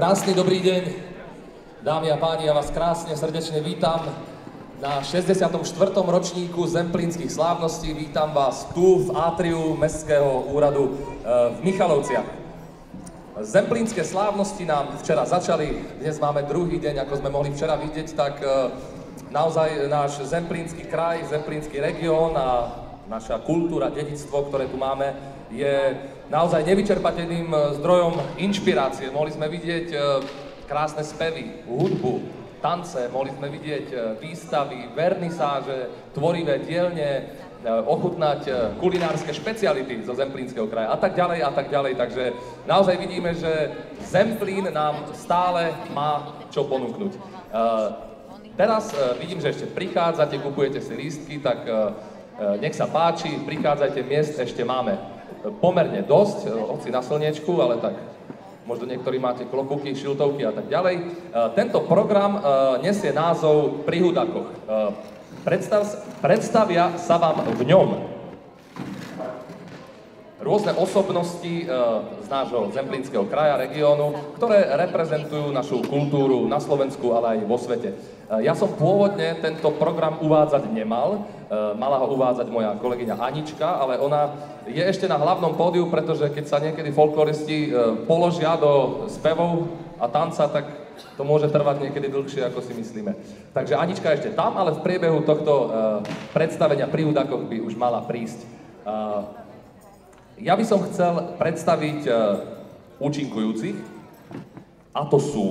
Krásny dobrý deň, dámy a páni, ja vás krásne srdečne vítam na 64. ročníku Zemplínskych slávností. Vítam vás tu v átriu Mestského úradu v Michalovciach. Zemplínske slávnosti nám včera začali, dnes máme druhý deň, ako sme mohli včera vidieť, tak naozaj náš Zemplínsky kraj, Zemplínsky región a naša kultúra, dedičstvo, ktoré tu máme, je naozaj nevyčerpateľným zdrojom inšpirácie. Mohli sme vidieť krásne spevy, hudbu, tance, mohli sme vidieť výstavy, vernisáže, tvorivé dielne, ochutnať kulinárske špeciality zo Zemplínskeho kraja a tak ďalej. Takže naozaj vidíme, že Zemplín nám stále má čo ponúknuť. Teraz vidím, že ešte prichádzate, kupujete si lístky, tak nech sa páči, prichádzajte, miest ešte máme pomerne dosť, hoci na slniečku, ale tak možno niektorí máte klobúky, šiltovky a tak ďalej. Tento program nesie názov Pri Hudákoch. Predstavia sa vám v ňom rôzne osobnosti z nášho Zemplínskeho kraja, regiónu, ktoré reprezentujú našu kultúru na Slovensku, ale aj vo svete. Ja som pôvodne tento program uvádzať nemal, mala ho uvádzať moja kolegyňa Anička, ale ona je ešte na hlavnom pódiu, pretože keď sa niekedy folkloristi položia do spevov a tanca, tak to môže trvať niekedy dlhšie, ako si myslíme. Takže Anička ešte tam, ale v priebehu tohto predstavenia Pri Hudákoch by už mala prísť. Ja by som chcel predstaviť účinkujúcich, a to sú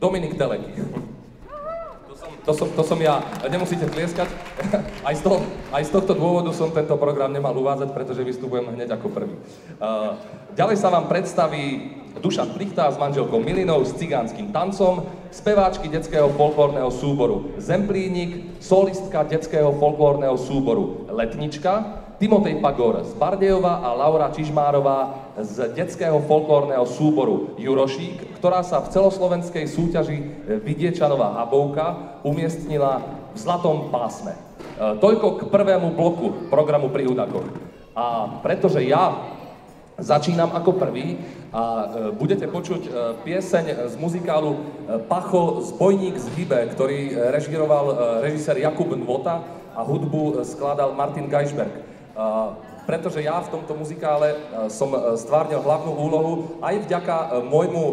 Dominik Teleky. To som ja, nemusíte tlieskať. Aj z tohto dôvodu som tento program nemal uvádzať, pretože vystupujem hneď ako prvý. Ďalej sa vám predstaví Dušan Plichtá s manželkou Milinou s cigánskym tancom, speváčky detského folklórneho súboru Zemplínik, solistka detského folklórneho súboru Letnička, Timotej Pagor z Bardejova a Laura Čižmárová z detského folklórneho súboru Jurošík, ktorá sa v celoslovenskej súťaži Vidiečanová Habovka umiestnila v zlatom pásme. Toľko k prvému bloku programu Pri Hudákoch. A pretože ja začínam ako prvý a budete počuť pieseň z muzikálu Pacho Zbojník z Hybe, ktorý režíroval režisér Jakub Nvota a hudbu skladal Martin Geisberg. Pretože ja v tomto muzikále som stvárnil hlavnú úlohu aj vďaka môjmu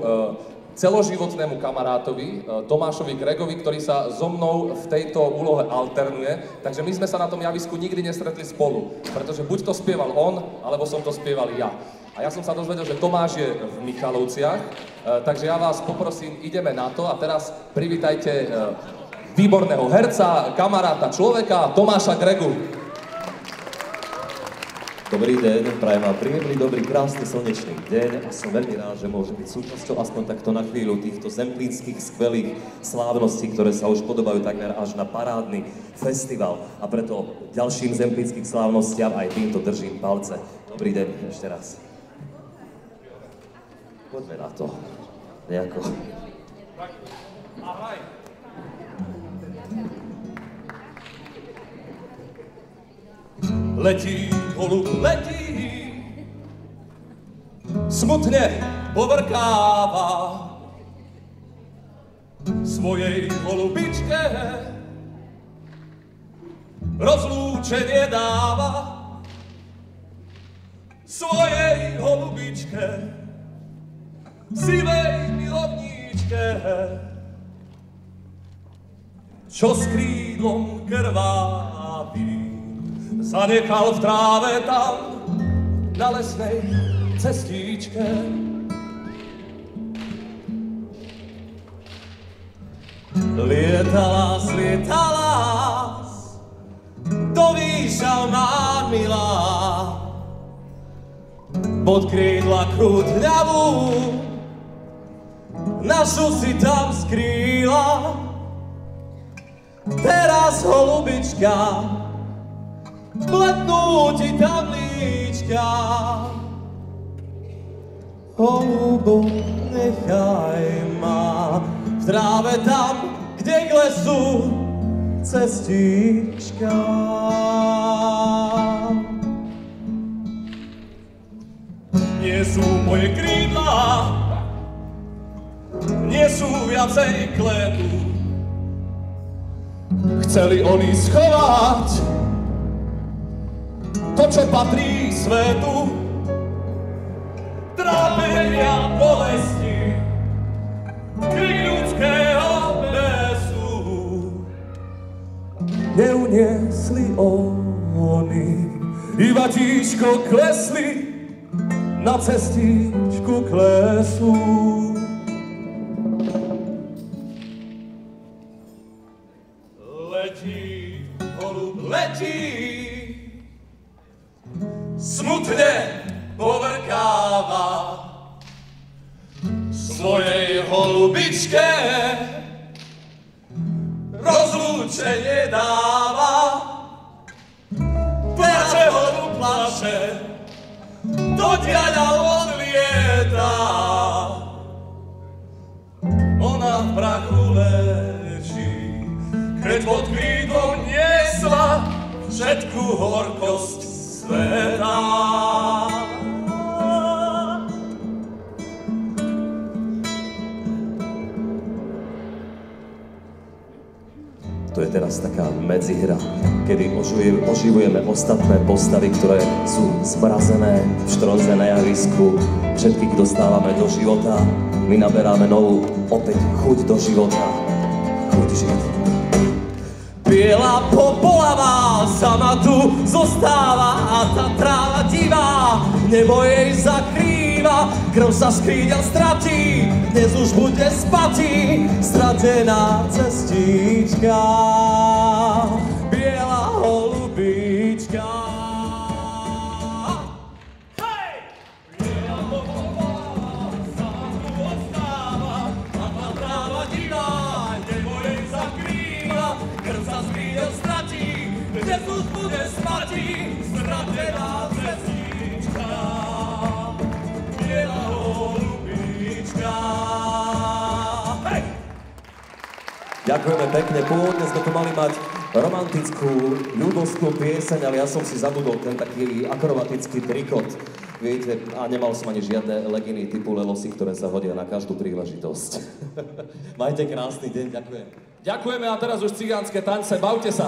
celoživotnému kamarátovi Tomášovi Gregovi, ktorý sa so mnou v tejto úlohe alternuje. Takže my sme sa na tom javisku nikdy nestretli spolu, pretože buď to spieval on, alebo som to spieval ja. A ja som sa dozvedel, že Tomáš je v Michalovciach, takže ja vás poprosím, ideme na to a teraz privítajte výborného herca, kamaráta, človeka, Tomáša Gregu. Dobrý deň, prajem vám príjemný, dobrý, krásny, slnečný deň a som veľmi rád, že môžem byť súčasťou aspoň takto na chvíľu týchto zemplínskych skvelých slávností, ktoré sa už podobajú takmer až na parádny festival. A preto ďalším zemplínskych slávnostiam aj týmto držím palce. Dobrý deň ešte raz. Poďme na to. Nejako. Ahoj. Letí, holub, letí, smutne povrkáva svojej holubičke, rozlúčenie dáva svojej holubičke, sivej milovníčke, čo s krídlom krvávi zanechal v tráve tam, na lesnej cestičke. Lietala, slietala do výšav má milá, pod krídla krútľavú našu si tam skrýla. Teraz holubička blednú ti tam líčka. Holubo, nechaj ma v tráve tam, kde k lesu cestička. Nie sú moje krídla nie sú viacej kletu. Chceli oni schovať to, čo patrí svetu, trápenia, bolesti, krik ľudského besu. Neuniesli oni, iba tížko klesli na cestičku k lesu. Letí, holub letí, smutne povrkáva, svojej holubičke rozlúčenie dáva. Plače holub plače, do diaľa odlieta, ona v prachu leží, keď pod krídlom niesla všetku horkosť sveta. To je teraz taká medzihra, kedy oživujeme ostatné postavy, ktoré sú zmrazené v štronze na javisku. Všetkých dostávame do života, my naberáme novú opäť chuť do života. Chuť života. Biela popolavá sama tu zostáva a tá tráva divá nebo jej zakrýva. Krv sa skríňa stratí, dnes už bude spatí stratená cestička. Biela holubička. Hej! Biela popolavá sama tu zostáva a tá tráva divá nebo jej zakrýva. Krv sa skríňa stratí, dnes už bude spatí stratená cestička. Biela holubička. Hej! Ďakujeme pekne, pôvodne sme tu mali mať romantickú, ľudovskú pieseň, ale ja som si zabudol ten taký akrobatický trikot. Viete, a nemal som ani žiadne leginy typu lelosy, ktoré sa hodia na každú príležitosť. Majte krásny deň, ďakujem. Ďakujeme a teraz už cigánske tance, bavte sa.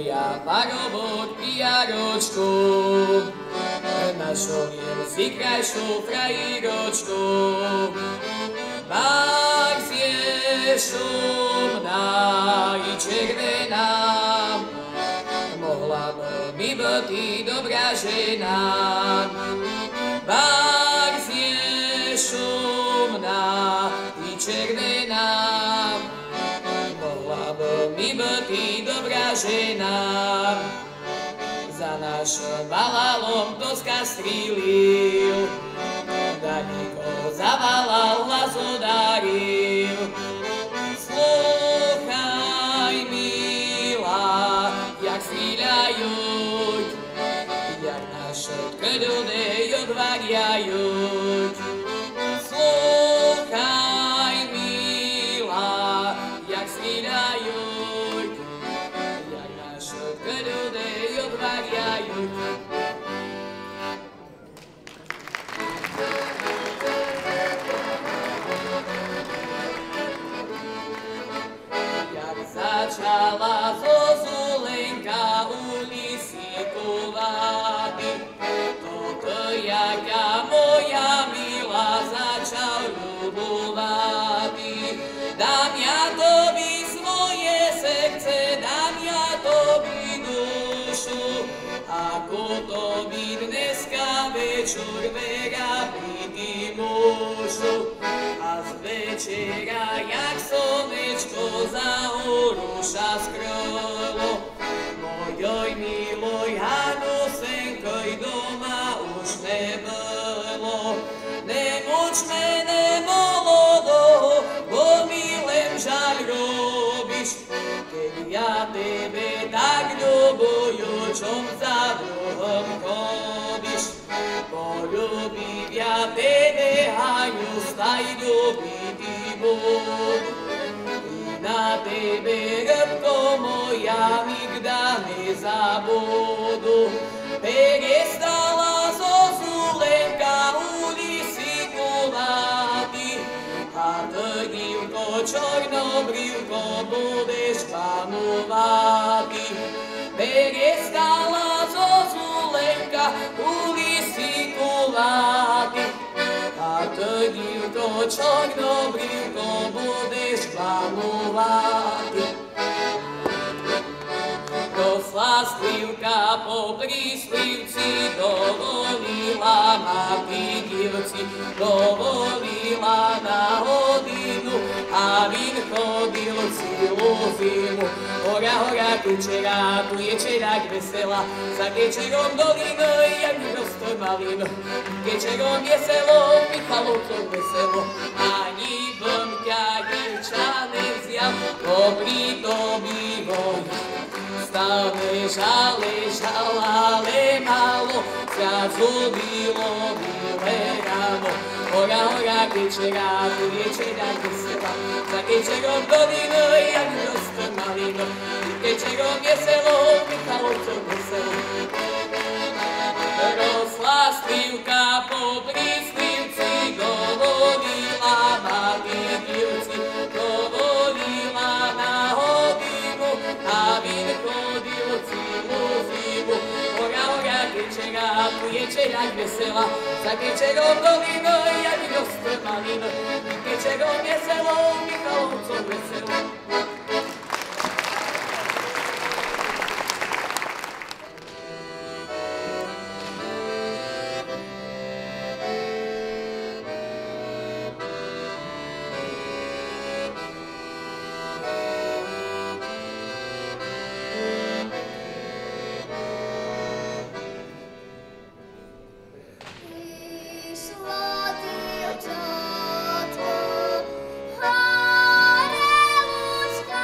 ja parobok pijaročku, našoliem si krajšiu frajíročku. Bak je šumná i červená, mohla by byť dobrá žena. Bak je šumná i červená, mohla by byť dobrá žena. Za našim balalom doska strýlil, Daniko zavalal, hlas udaril. Слухай, мила, як стріляють, як наші людей одваряють. Слухай, мила, як стріляють, як наші людей одваряють. Začala zozуленька у лісі кувати, то яка моя мила зачав любувати. Дам я тобі своє серце, дам я тобі душу, ако тобі днеска вечір вера прийти мушу. А з вечора, як сонечко за гору шаскрило, мойой милой Ганусенькой дома уж не було. Не муч мене молодого, бо милим жаль робиш, keď я тебе так любую, чом за другом ходиш. Полюбив я тебе, Ганю, sta i любити буду. І на тебе, рибко моя, нігда не забуду. Перестала зозуленька у лісі кувати, а тоді-то чорнобрівко будеш панувати. Перестала зозуленька у лісі кувати, а тоді-то чорнобрівко будеш панувати. Росла стрілка по прислівці, доволіла на підівці, доволіла на годину, а він ходив цілу зиму. Гора, гора, кучера, кучерак весела, за кечером долиною, як просто малину. Кечером є село, Михайловцом весело, ані бомка дівча не взяв, добрі тобі воїн. Став лежав, лежав, але мало, зазубило біле рамо. Гора, гора, кечера, кучерак весела, за кечером долиною, як просто малину. Кечером є село, Михайловцом весело. Росла стрілка по прислівці, доволіла на підівці, доволіла на годину, а він ходив цілу зиму. Гора, гора, кечера, кучерак весела, за кечером долиною, як росте малина. Кечером є село, Михайловцом весело. Ішла дівчатко, гарелочка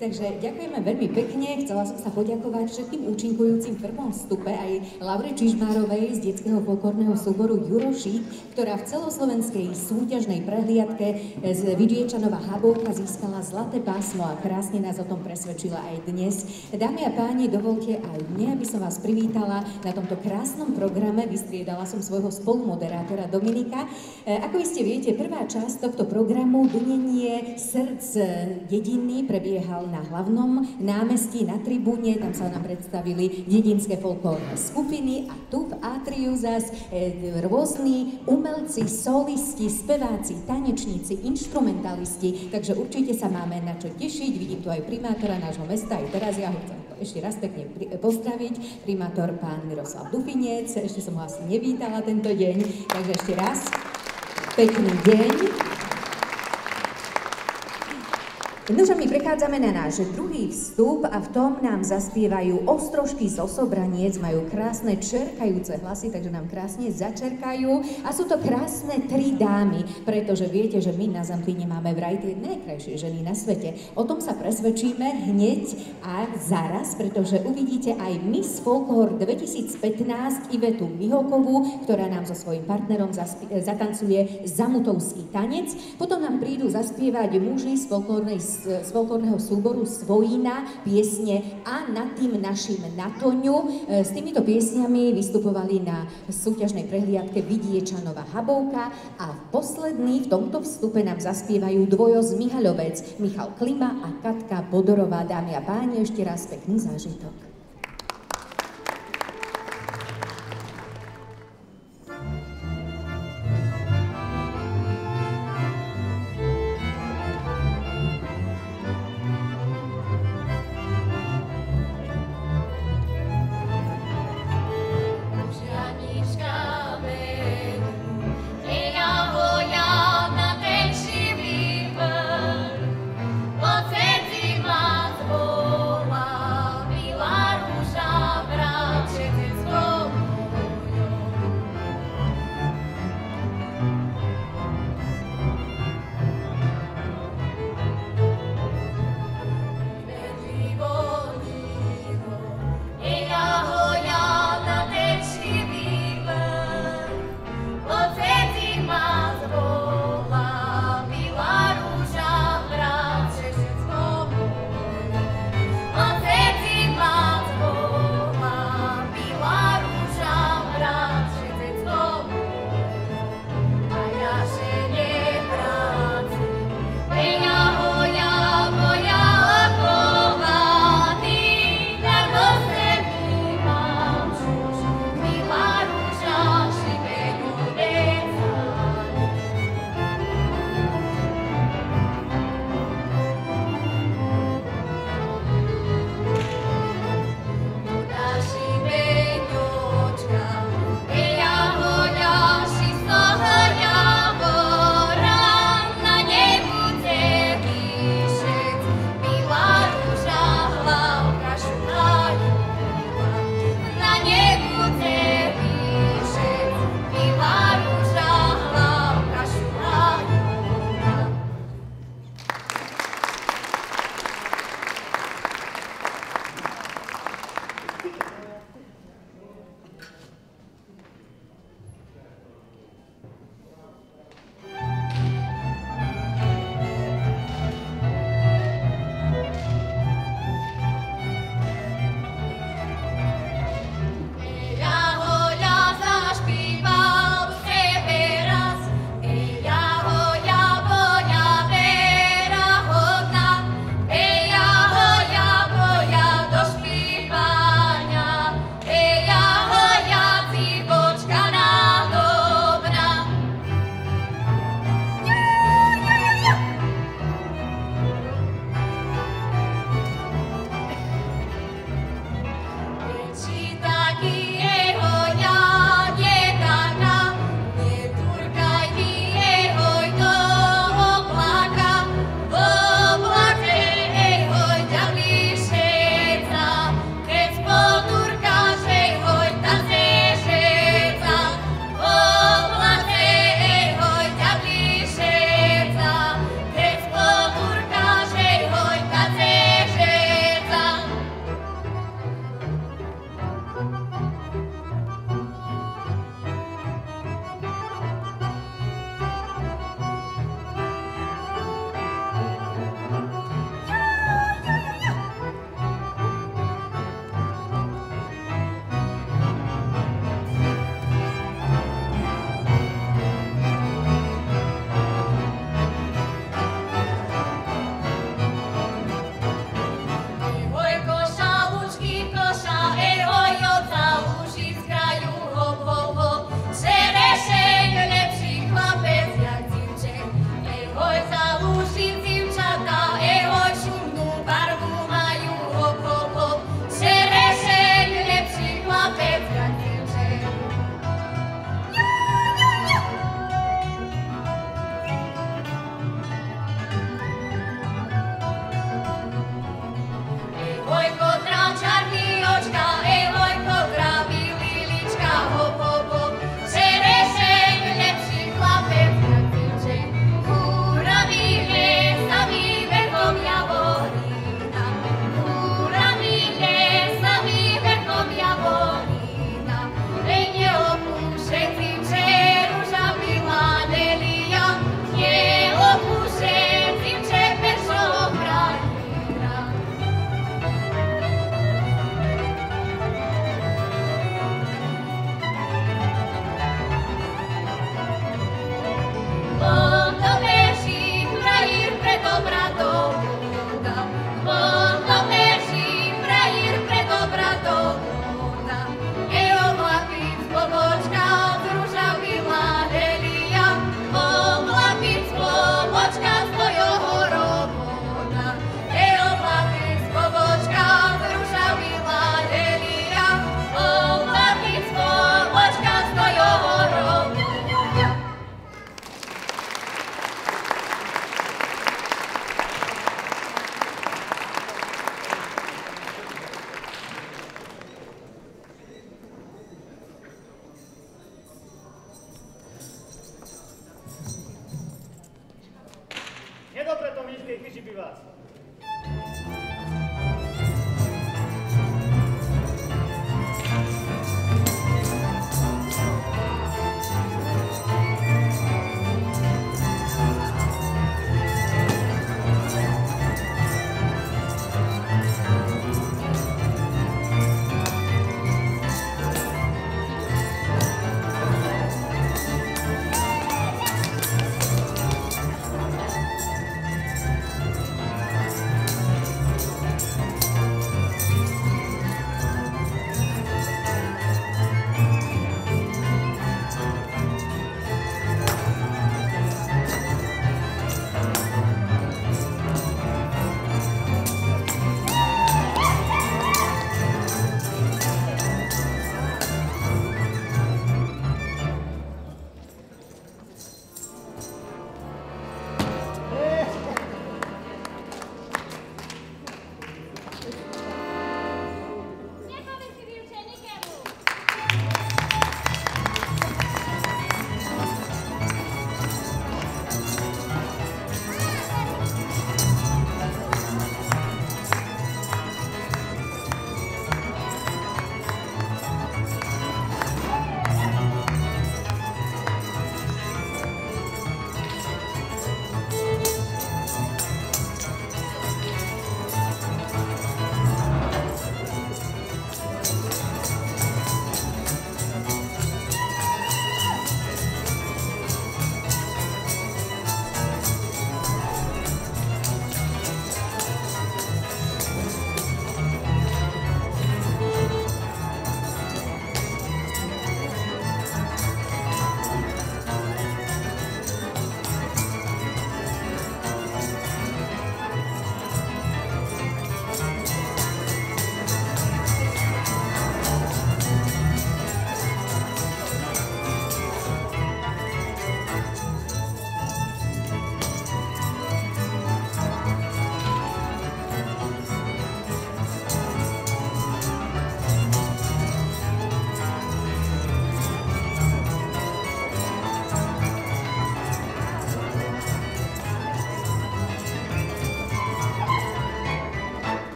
Takže ďakujeme veľmi pekne. Chcela som sa poďakovať všetkým účinkujúcim v prvom vstupe aj Laure Čižmárovej z detského folklórneho súboru Jurošík, ktorá v celoslovenskej súťažnej prehliadke z Vidiečanova Habovka získala zlaté pásmo a krásne nás o tom presvedčila aj dnes. Dámy a páni, dovolte aj mne, aby som vás privítala na tomto krásnom programe. Vystriedala som svojho spolumoderátora Dominika. Ako iste viete, prvá časť tohto programu Dunenie srdc dediny prebiehal na hlavnom námestí na tribúne, tam sa nám predstavili dedinské folklórne skupiny a tu v atriu zas rôzni umelci, solisti, speváci, tanečníci, inštrumentalisti, takže určite sa máme na čo tešiť. Vidím tu aj primátora nášho mesta, aj teraz ja ho chcem ešte raz pekne pozdraviť, primátor pán Miroslav Dufinec, ešte som ho asi nevítala tento deň, takže ešte raz pekný deň. Nože my prechádzame na náš druhý vstup a v tom nám zaspievajú Ostrožky z Osobraniec, majú krásne čerkajúce hlasy, takže nám krásne začerkajú a sú to krásne tri dámy, pretože viete, že my na Zemplíne máme vraj tie najkrajšie ženy na svete. O tom sa presvedčíme hneď a zaraz, pretože uvidíte aj Miss Folklore 2015 Ivetu Miholkovú, ktorá nám so svojím partnerom zatancuje zamutovský tanec. Potom nám prídu zaspievať muži z folklórneho súboru Svojina piesne A nad tým našim Natoňu. S týmito piesňami vystupovali na súťažnej prehliadke Vidiečanova Habovka a v tomto vstupe nám zaspievajú dvojo z Mihaľovec, Michal Klima a Katka Bodorová. Dámy a páni, ešte raz pekný zážitok. Vola,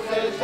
Thank you.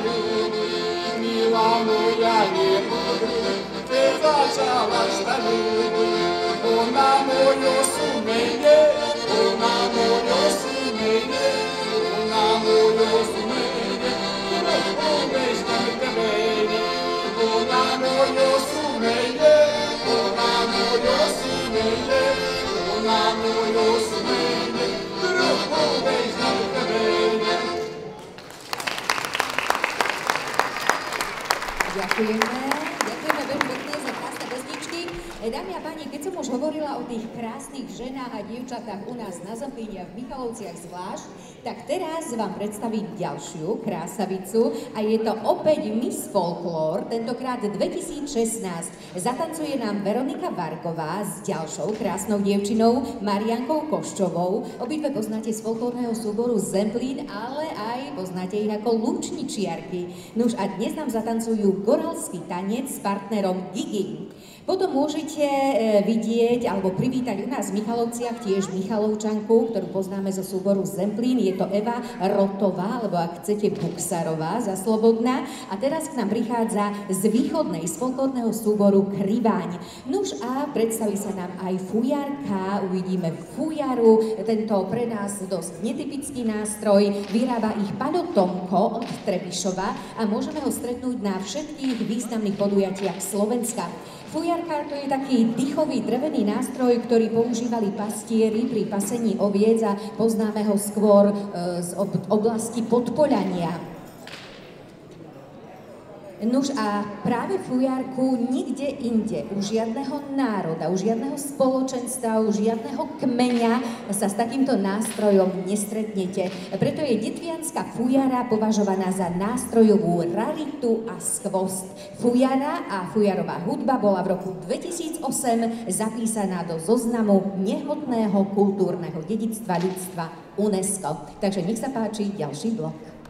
ľúbi, milá moja nebuduj, keď začalaš sa ľúbiť. Ona mojo sumenie, ona mojo sumenie, ona mojo sumenie, povieš mi krvenie. Ona mojo sumenie, ona mojo sumenie, ona mojo sumenie, povieš mi krvenie. Ďakujeme veľmi pekne za krásne pesničky. Dámy a páni, keď som už hovorila o tých krásnych ženách a dievčatách u nás na Zemplíne a v Michalovciach zvlášť, tak teraz vám predstavím ďalšiu krásavicu a je to opäť Miss Folklór, tentokrát 2016. Zatancuje nám Veronika Vargová s ďalšou krásnou dievčinou Mariankou Koščovou. Obidve poznáte z folklórneho súboru Zemplín, ale aj poznáte ich ako Lučničiarky. Nuž a dnes nám zatancujú goralský tanec s partnerom Gigi. Potom môžete vidieť alebo privítať u nás v Michalovciach tiež Michalovčanku, ktorú poznáme zo súboru Zemplín. Je to Eva Rotová, alebo ak chcete Buksarová za Slobodná. A teraz k nám prichádza z východnej, z folklórneho súboru Kriváň. Nuž a predstaví sa nám aj fujarka. Uvidíme fujaru, tento pre nás dosť netypický nástroj. Vyrába ich Pano Tomko od Trebišova a môžeme ho stretnúť na všetkých významných podujatiach Slovenska. Fujarka to je taký dýchový drevený nástroj, ktorý používali pastieri pri pasení oviec a poznáme ho skôr z oblasti Podpoľania. Nuž a práve fujarku nikde inde, u žiadneho národa, u žiadneho spoločenstva, u žiadneho kmeňa sa s takýmto nástrojom nestretnete. Preto je detvianská fujara považovaná za nástrojovú raritu a skvost. Fujara a fujarová hudba bola v roku 2008 zapísaná do zoznamu nehmotného kultúrneho dedičstva ľudstva UNESCO. Takže nech sa páči ďalší blok.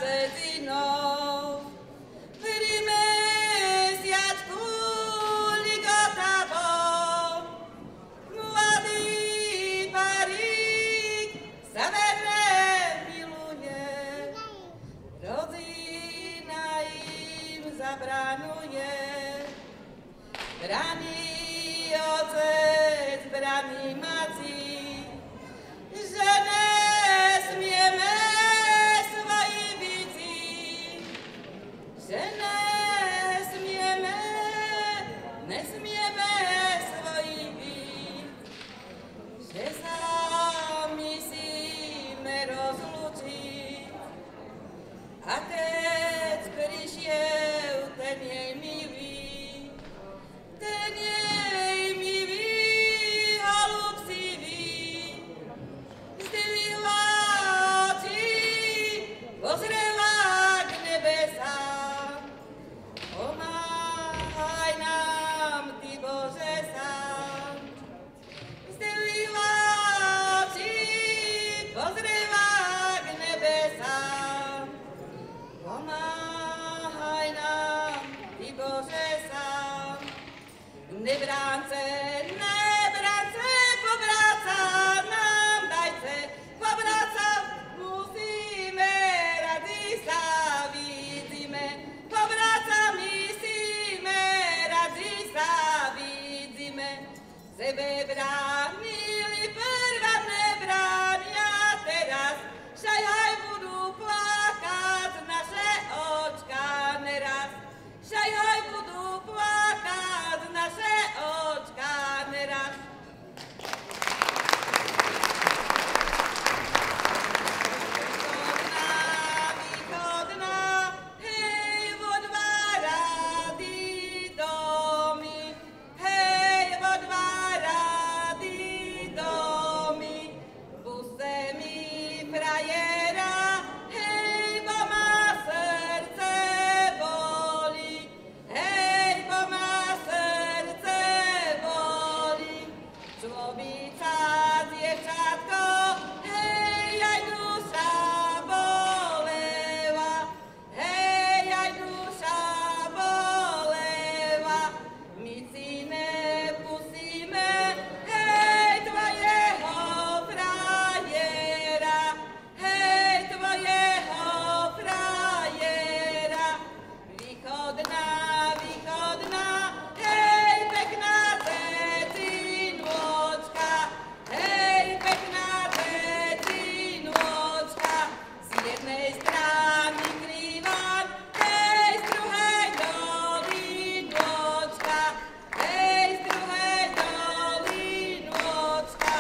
zezinou. Pri mesiačku ligotavou mladý parík sa verne miluje. Rodzina im zabraňuje. Braní otec, braní maci, že nesmieme svoji bici, že nesmieme svoji byť, že sa musíme rozlučiť. A keď prišiel ten jej milý, ten jej milý holub sivý, zdvihla oči, pozrela k nebesám. Pomáhaj nám, Ty Bože sám. Zdvihla oči, pozrela k nebesám. Pomáhaj nám, Ty Bože sám. Nebránce, pobráca, nám dajte, pobráca, musíme, radi sa vidíme. Pobráca, myslíme, radi sa vidíme. Sebe bránili, prva nebránia teraz, všaj aj budú plakať naše očka neraz. Všaj aj budú plakať naše očka neraz. Východná, hej, vo dva rady domy, hej, vo dva rady domy. Puse mi frajera, hej, bo ma srdce boli, hej, bo ma srdce boli. Človica, dievčatko, hej, aj duša boleva, hej, aj duša boleva. My si nepustíme, hej, tvojeho frajera, hej, tvojeho frajera. Východná, hej, pekná cetinôčka, hej, pekná cetinôčka. Z jednej strany krývan, hej, z druhej dolinôčka, hej, z druhej dolinôčka.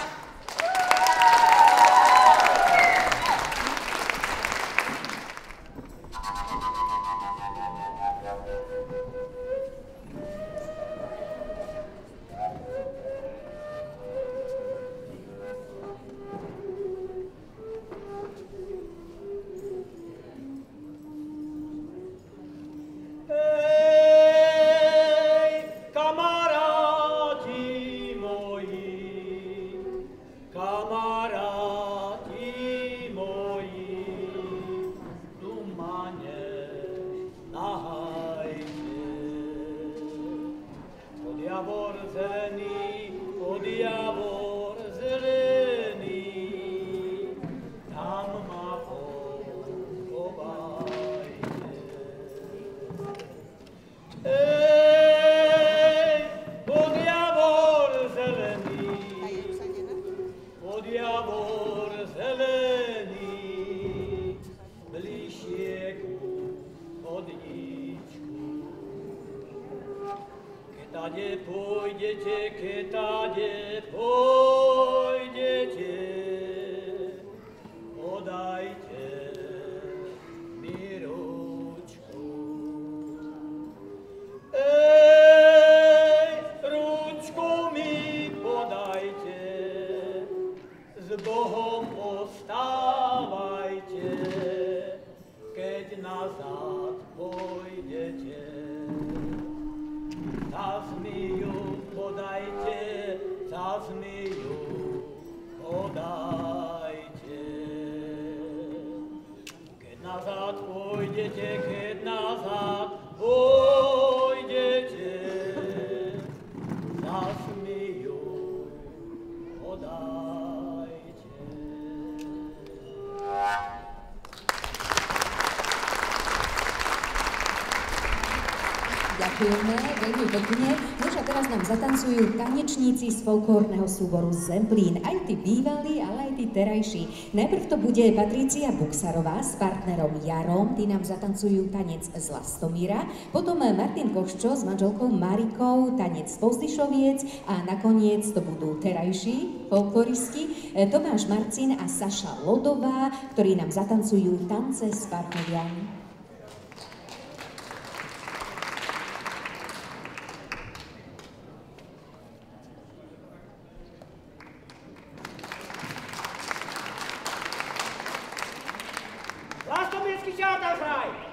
Hej, kamaráti moji, tu ma nenahajte. Od javor zelený, tam ma pochovajte. Ej, pod javor zelený, bližšie ku chodníčku. Keď tade pôjdete, podajte mi ručku. Ej, ručku mi podajte, s Bohom ostávajte, keď nazad pôjdete. Zas mi ju podajte, zas mi nazad pôjdete, keď nazad pôjdete, zas mi ju podajte. Ďakujeme veľmi pekne. Nož a teraz nám zatancujú tanečníci z folklórneho súboru Zemplín. Aj tí bývalí, ale aj tí terajší. Najprv to bude Patricia Buksarová s partnerom Jarom. Tí nám zatancujú tanec z Lastomíra. Potom Martin Koščo s manželkou Marikou, tanec z Pozdyšoviec. A nakoniec to budú terajší folkloristi Tomáš Marcin a Saša Lodová, ktorí nám zatancujú tance s partneriami. Lastomírsky čardašraj!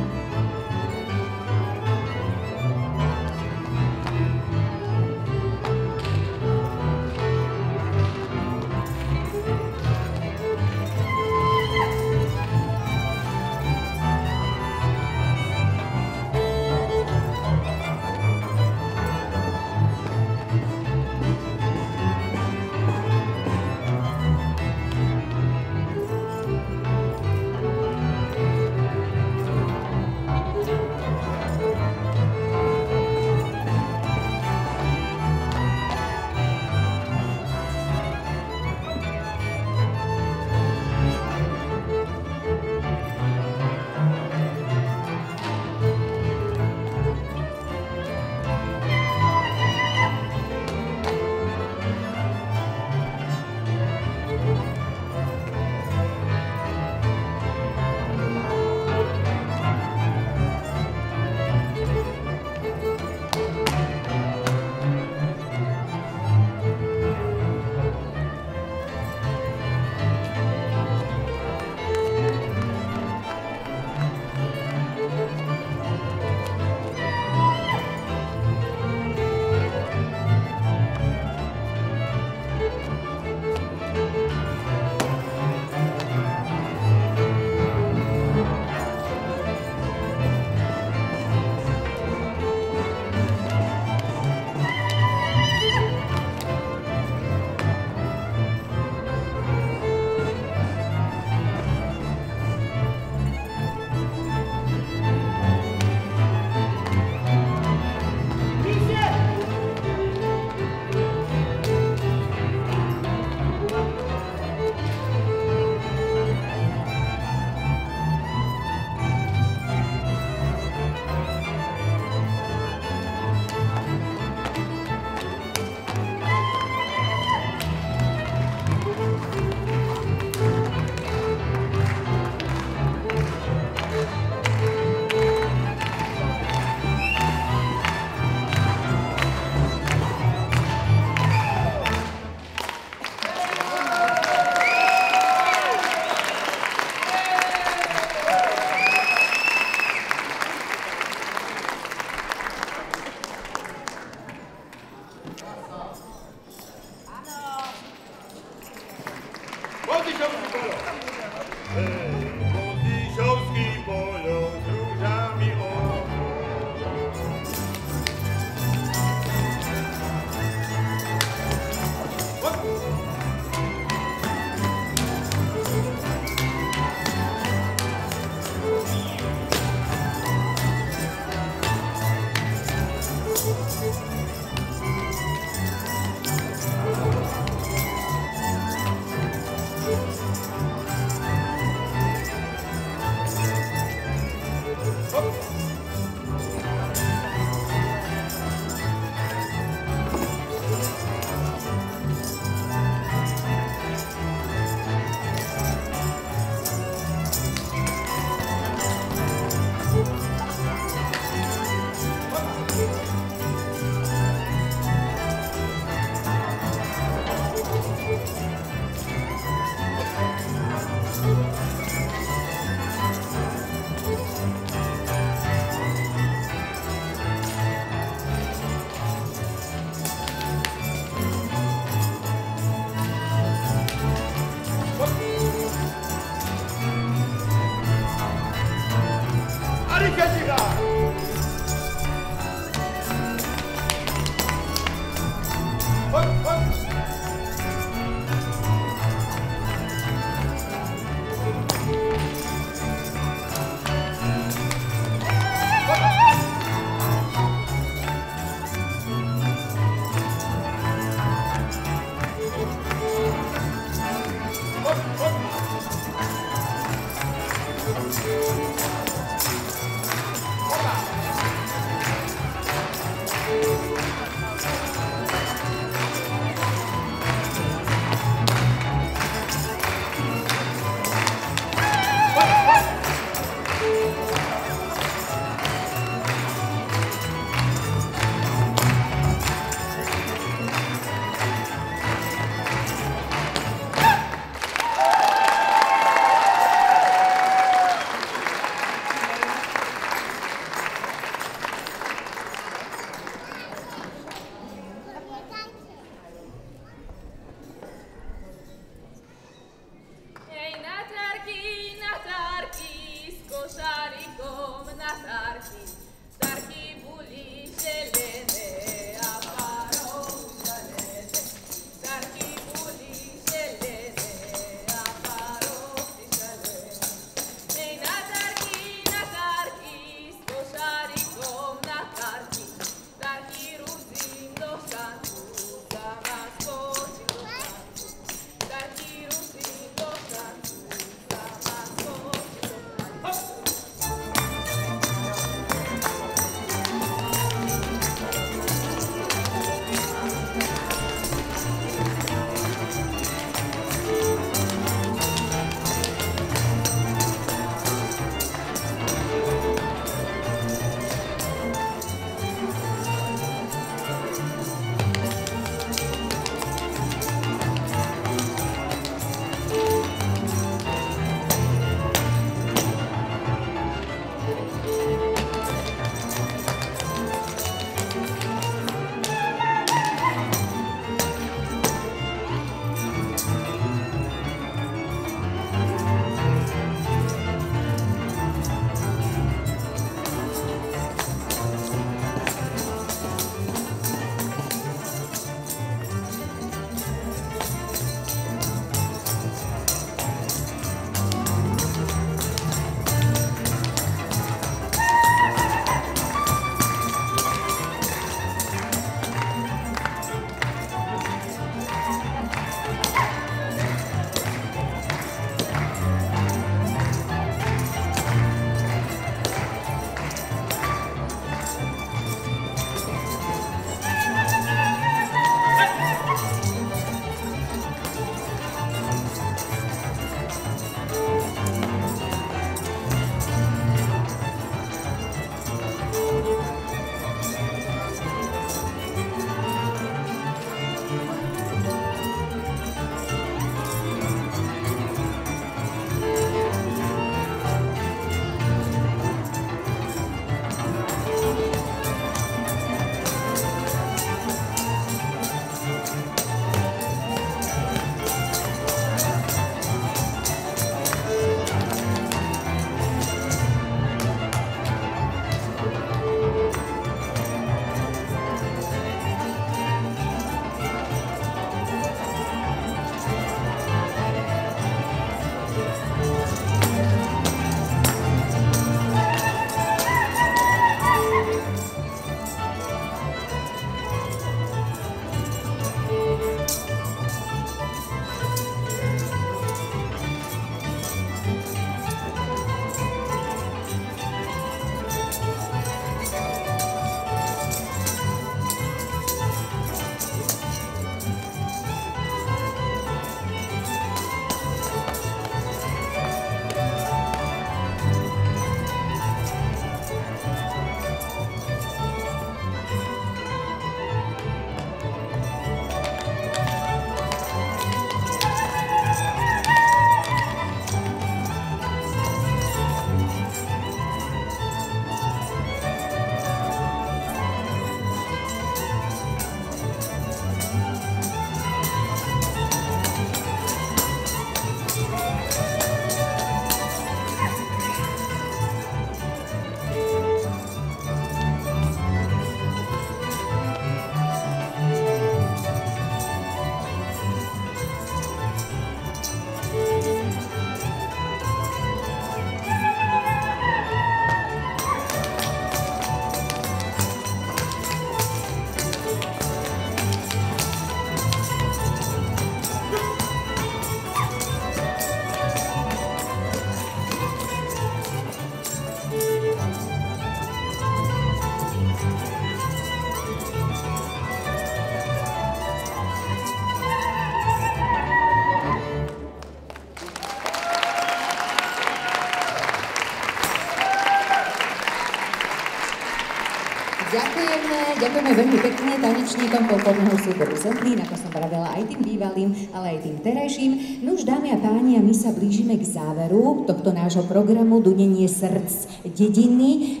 Ďakujeme veľmi pekne tanečníkom folklórneho súboru Zemplín, ako som pravila, aj tým bývalým, ale aj tým terajším. No už, dámy a páni, a my sa blížime k záveru tohto nášho programu Dunenie srdc dediny.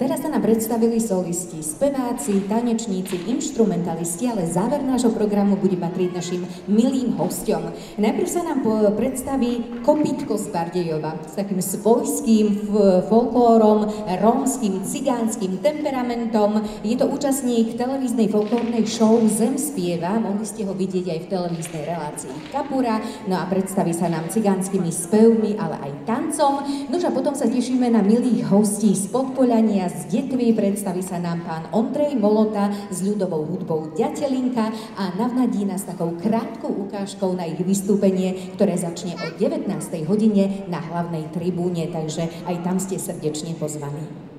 Teraz sa nám predstavili solisti, speváci, tanečníci, inštrumentalisti, ale záver nášho programu bude patriť našim milým hosťom. Najprv sa nám predstaví Kopítko z Bardejova s takým svojským folklórom, rómskym, cigánskym temperamentom. Je to účastník televíznej folklórnej show Zem spieva, mohli ste ho vidieť aj v televíznej relácii Kapura, no a predstaví sa nám cigánskymi spevmi, ale aj tancom. Nož a potom sa tešíme na milých hostí z Podpoľania, z Detvy, predstaví sa nám pán Ondrej Molota s ľudovou hudbou Ďatelinka a navnadí nás takou krátkou ukážkou na ich vystúpenie, ktoré začne o 19. hodine na hlavnej tribúne, takže aj tam ste srdečne pozvaní.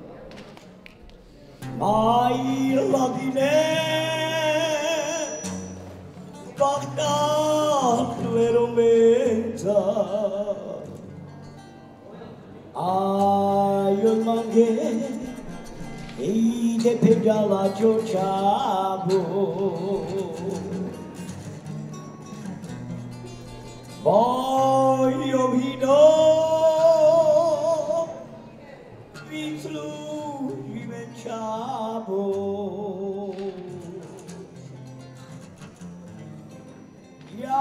Mai ladine Bagdad veromenta Ayon mange Ide pedala ciociabo Voglio vino Ciabo Jaj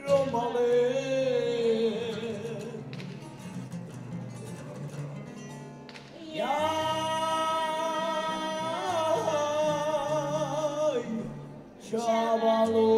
Romale Jaj Chavalo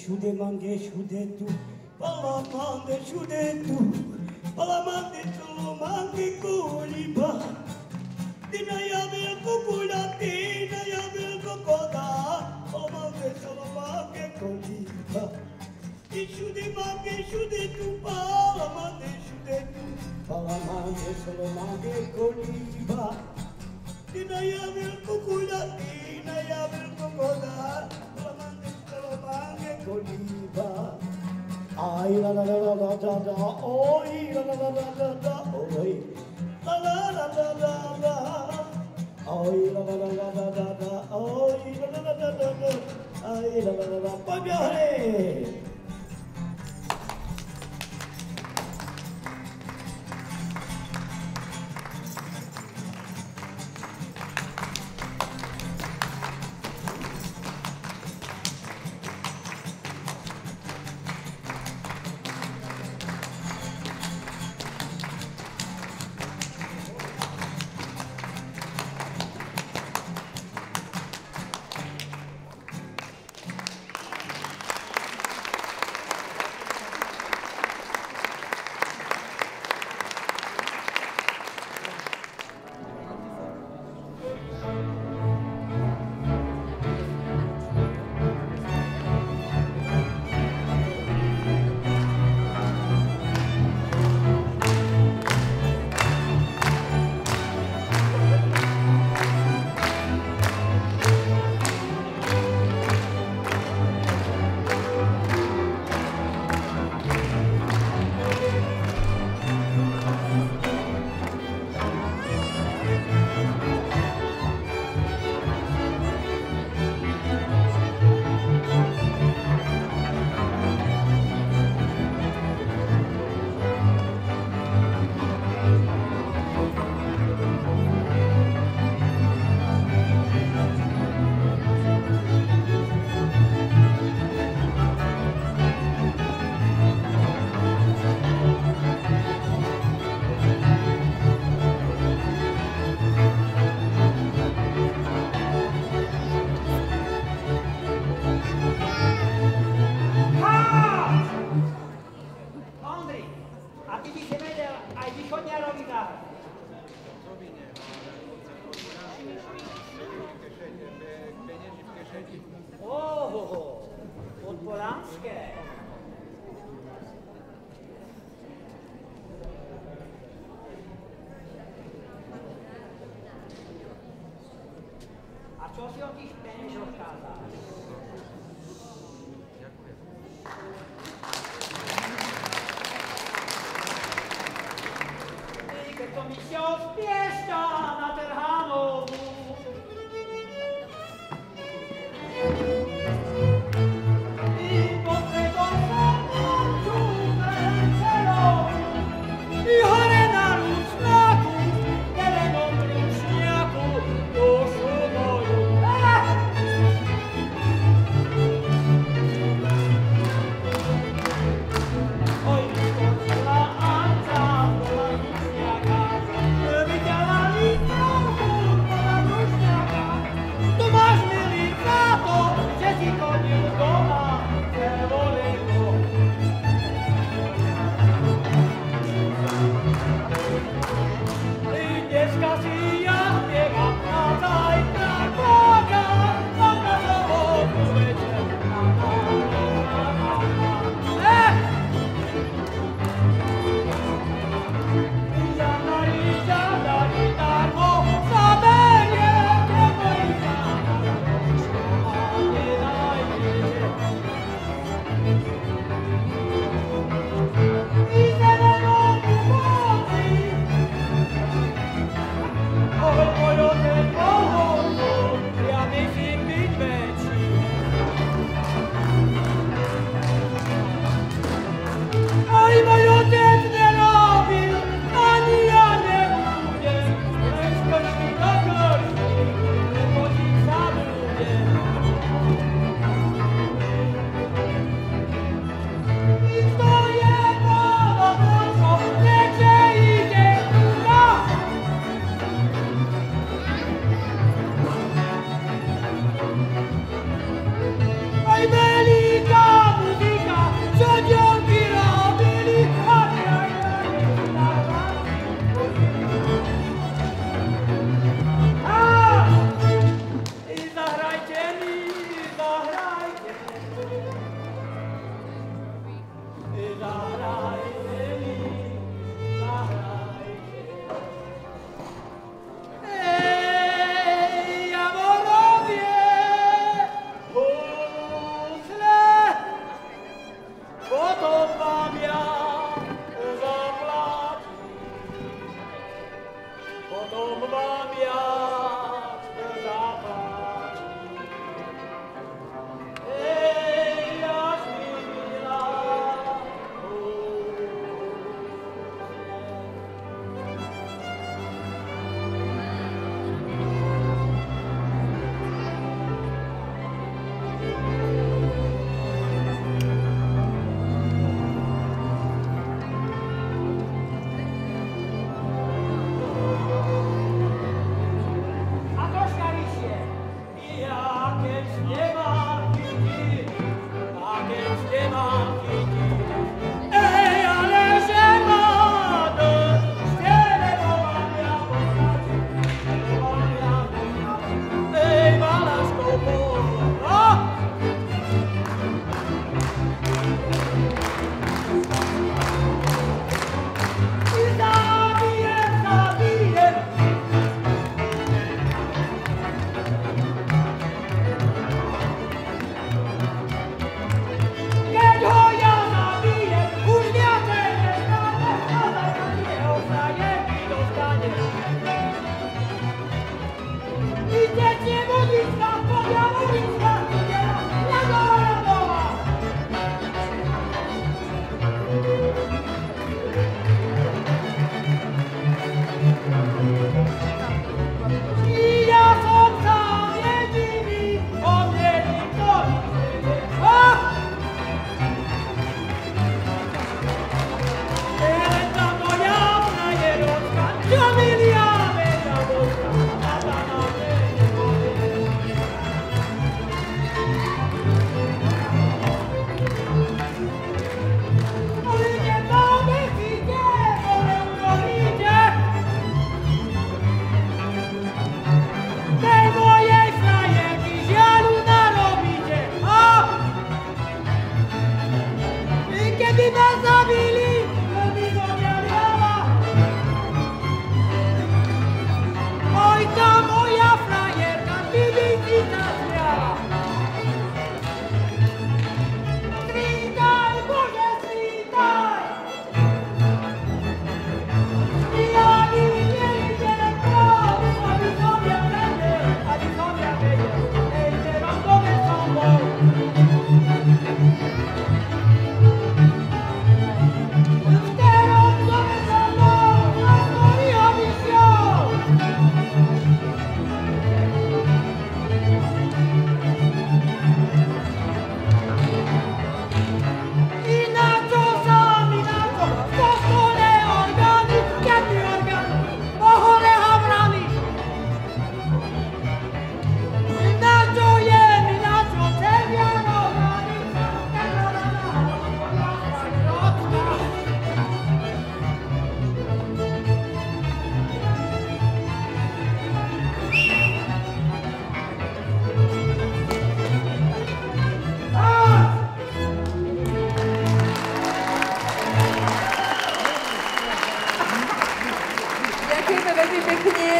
Shude mange shude tu, palamande shude tu, palamande tu mange kuliba. Dinaya vel kukula, dinaya vel kukoda, palamande salamage kuliba. Shude mange shude tu, palamande shude tu, palamande salamage kuliba. Dinaya vel kukula, dinaya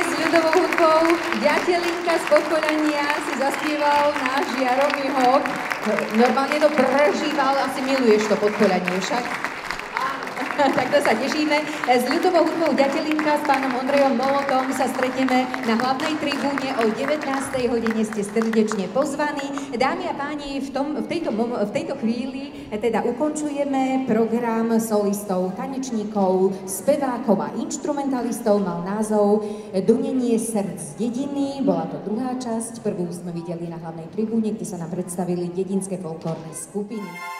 s ľudovou hudbou Ďatelinka z Podkoľania si zaspieval náš Jaromír Hok. Normálne to prežíval, asi miluješ to Podkoľanie však. Tak to sa tešíme. S ľudovou hudbou Ďatelinka s pánom Ondrejom Molotom sa stretneme na hlavnej tribúne o 19. hodine. Ste srdečne pozvaní. Dámy a páni, v tejto chvíli teda ukončujeme program solistov, tanečníkov, spevákov a inštrumentalistov. Mal názov Dunenie srdc dediny. Bola to druhá časť. Prvú sme videli na hlavnej tribúne, kde sa nám predstavili dedinské folklórne skupiny.